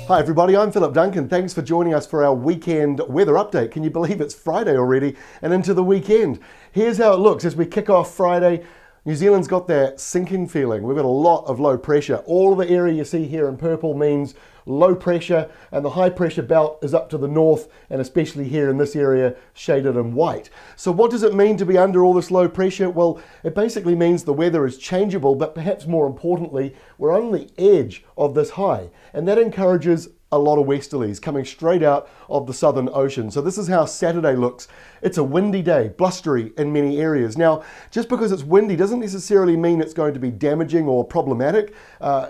Hi everybody, I'm Philip Duncan. Thanks for joining us for our weekend weather update. Can you believe it's Friday already and into the weekend? Here's how it looks as we kick off Friday. New Zealand's got that sinking feeling. We've got a lot of low pressure. All of the area you see here in purple means low pressure, and the high pressure belt is up to the north, and especially here in this area shaded in white. So what does it mean to be under all this low pressure? Well, it basically means the weather is changeable, but perhaps more importantly, we're on the edge of this high, and that encourages a lot of westerlies coming straight out of the Southern Ocean. So this is how Saturday looks. It's a windy day, blustery in many areas. Now, just because it's windy doesn't necessarily mean it's going to be damaging or problematic.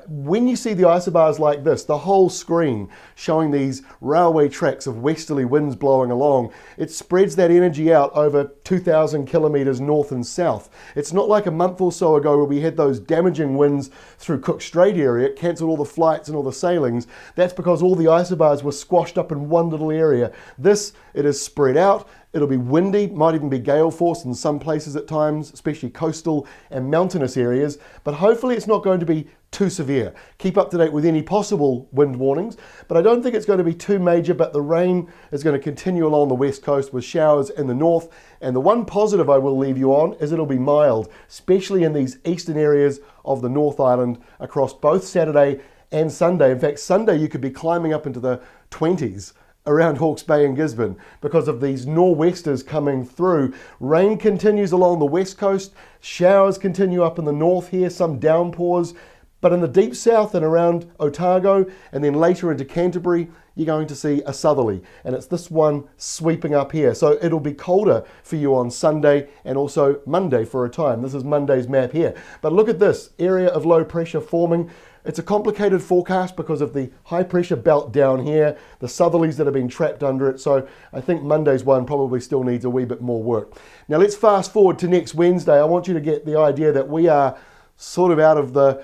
When you see the isobars like this, the whole screen showing these railway tracks of westerly winds blowing along, it spreads that energy out over 2,000 kilometers north and south. It's not like a month or so ago where we had those damaging winds through Cook Strait area. It cancelled all the flights and all the sailings. That's because all the isobars were squashed up in one little area. This, it is spread out. It'll be windy, might even be gale force in some places at times, especially coastal and mountainous areas, but hopefully it's not going to be too severe. Keep up to date with any possible wind warnings, but I don't think it's going to be too major, but the rain is going to continue along the west coast with showers in the north, and the one positive I will leave you on is it'll be mild, especially in these eastern areas of the North Island across both Saturday and Sunday. In fact, Sunday you could be climbing up into the 20s around Hawke's Bay and Gisborne because of these nor'westers coming through. Rain continues along the west coast, showers continue up in the north here, some downpours, but in the deep south and around Otago and then later into Canterbury, you're going to see a southerly, and it's this one sweeping up here. So it'll be colder for you on Sunday and also Monday for a time. This is Monday's map here. But look at this area of low pressure forming. It's a complicated forecast because of the high pressure belt down here, the southerlies that have been trapped under it. So I think Monday's one probably still needs a wee bit more work. Now let's fast forward to next Wednesday. I want you to get the idea that we are sort of out of the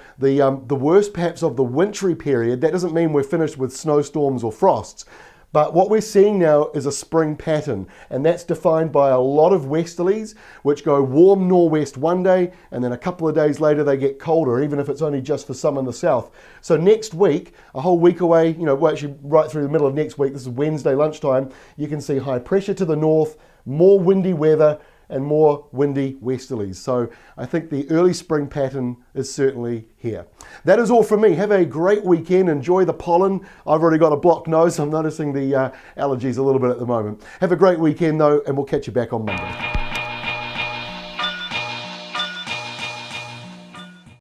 worst perhaps of the wintry period. That doesn't mean we're finished with snowstorms or frosts. But what we're seeing now is a spring pattern, and that's defined by a lot of westerlies, which go warm nor'west one day, and then a couple of days later they get colder, even if it's only just for some in the south. So next week, a whole week away, well, actually right through the middle of next week, this is Wednesday lunchtime, you can see high pressure to the north, more windy weather, and more windy westerlies. So I think the early spring pattern is certainly here. That is all from me. Have a great weekend. Enjoy the pollen. I've already got a blocked nose. I'm noticing the allergies a little bit at the moment. Have a great weekend though, and we'll catch you back on Monday.